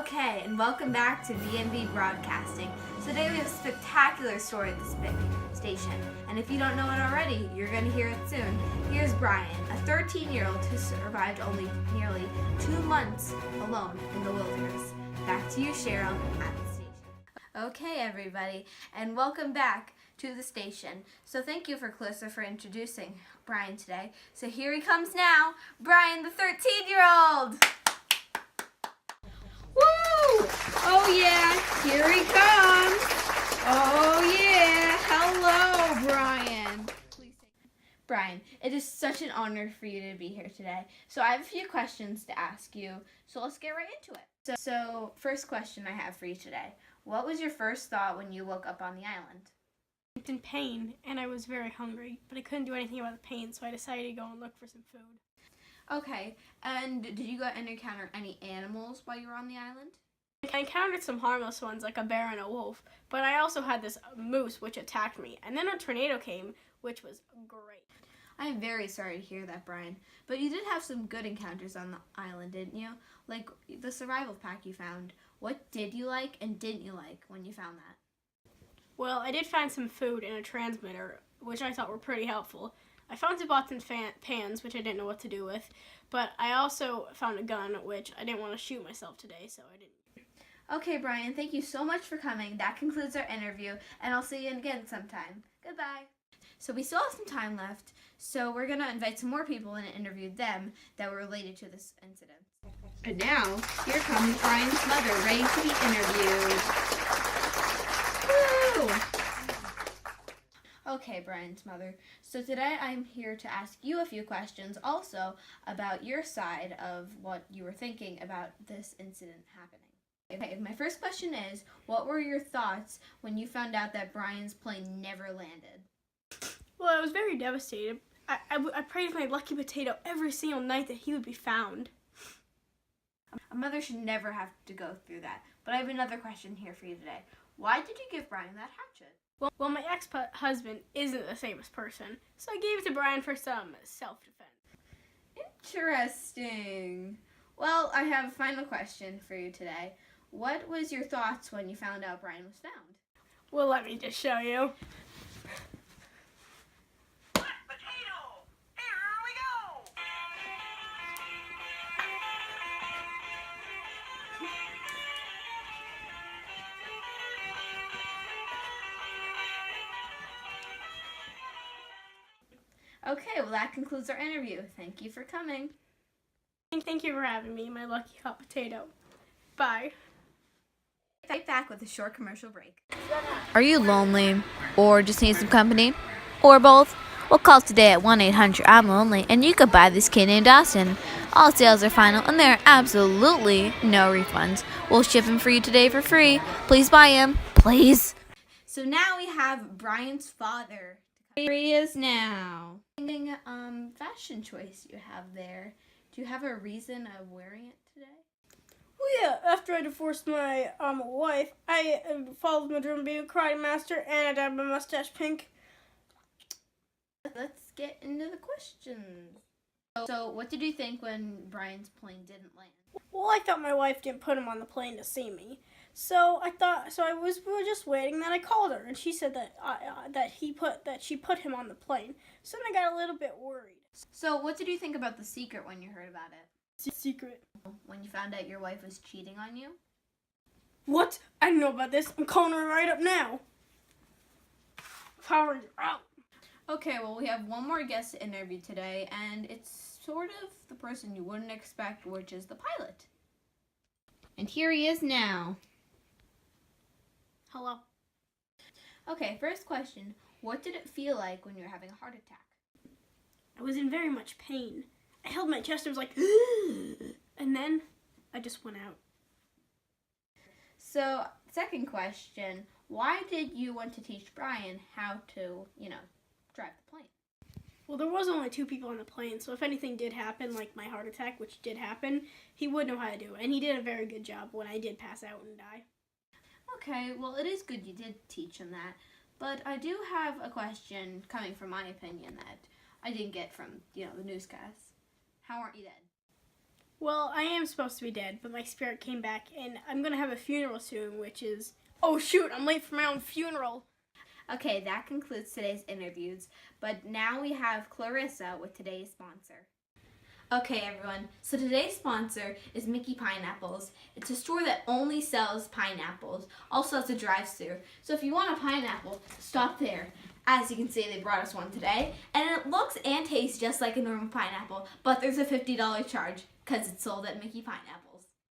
Okay, and welcome back to B&B Broadcasting. Today we have a spectacular story at the station, and if you don't know it already, you're going to hear it soon. Here's Brian, a 13-year-old who survived only nearly 2 months alone in the wilderness. Back to you, Cheryl, at the station. Okay, everybody, and welcome back to the station. So thank you for Clarissa for introducing Brian today. So here he comes now, Brian, the 13-year-old! Woo! Oh yeah, here he comes. Oh yeah, hello, Brian. Brian, it is such an honor for you to be here today. So I have a few questions to ask you, so let's get right into it. So first question I have for you today. What was your first thought when you woke up on the island? I was in pain and I was very hungry, but I couldn't do anything about the pain, so I decided to go and look for some food. Okay, and did you go and encounter any animals while you were on the island? I encountered some harmless ones like a bear and a wolf, but I also had this moose which attacked me, and then a tornado came, which was great. I am very sorry to hear that, Brian, but you did have some good encounters on the island, didn't you? Like the survival pack you found. What did you like and didn't you like when you found that? Well, I did find some food and a transmitter, which I thought were pretty helpful. I found some pots and pans, which I didn't know what to do with, but I also found a gun, which I didn't want to shoot myself today, so I didn't. Okay, Brian, thank you so much for coming. That concludes our interview, and I'll see you again sometime. Goodbye. So we still have some time left, so we're going to invite some more people and interview them that were related to this incident. And now, here comes Brian's mother, ready to be interviewed. Woo! Okay, Brian's mother. So today I'm here to ask you a few questions also about your side of what you were thinking about this incident happening. Okay, my first question is, what were your thoughts when you found out that Brian's plane never landed? Well, I was very devastated. I prayed with my lucky potato every single night that he would be found. A mother should never have to go through that. But I have another question here for you today. Why did you give Brian that hatchet? Well, my ex-husband isn't the safest person, so I gave it to Brian for some self-defense. Interesting. Well, I have a final question for you today. What was your thoughts when you found out Brian was found? Well, let me just show you. Potato! Here we go! Okay, well that concludes our interview. Thank you for coming. Thank you for having me, my lucky hot potato. Bye. Right back with a short commercial break. Are you lonely or just need some company? Or both? Well, call today at 1-800-I'm-LONELY and you could buy this kid named Austin. All sales are final and there are absolutely no refunds. We'll ship him for you today for free. Please buy him. Please. So now we have Brian's father. Here he is now. Fashion choice you have there. Do you have a reason of wearing it today? Well, yeah, after I divorced my wife, I followed my dream being a karate master, and I dyed my mustache pink. Let's get into the questions. So what did you think when Brian's plane didn't land? Well, I thought my wife didn't put him on the plane to see me, we were just waiting. Then I called her, and she said that she put him on the plane. So then I got a little bit worried. So what did you think about the secret when you heard about it? Secret. When you found out your wife was cheating on you? What? I didn't know about this. I'm calling her right up now. Power out. Okay, well, we have one more guest to interview today, and it's sort of the person you wouldn't expect, which is the pilot. And here he is now. Hello. Okay, first question. What did it feel like when you were having a heart attack? I was in very much pain. I held my chest and was like, and then I just went out. So, second question. Why did you want to teach Brian how to, drive the plane? Well, there was only 2 people on the plane, so if anything did happen, like my heart attack, which did happen, he would know how to do it. And he did a very good job when I did pass out and die. Okay, well, it is good you did teach him that. But I do have a question coming from my opinion that I didn't get from, the newscasts. How aren't you dead? Well, I am supposed to be dead, but my spirit came back, and I'm gonna have a funeral soon, which is... Oh shoot, I'm late for my own funeral! Okay, that concludes today's interviews, but now we have Clarissa with today's sponsor. Okay, everyone, so today's sponsor is Mickey Pineapples. It's a store that only sells pineapples, also has a drive-thru. So if you want a pineapple, stop there. As you can see, they brought us one today, and it looks and tastes just like a normal pineapple, but there's a $50 charge because it's sold at Mickey Pineapple.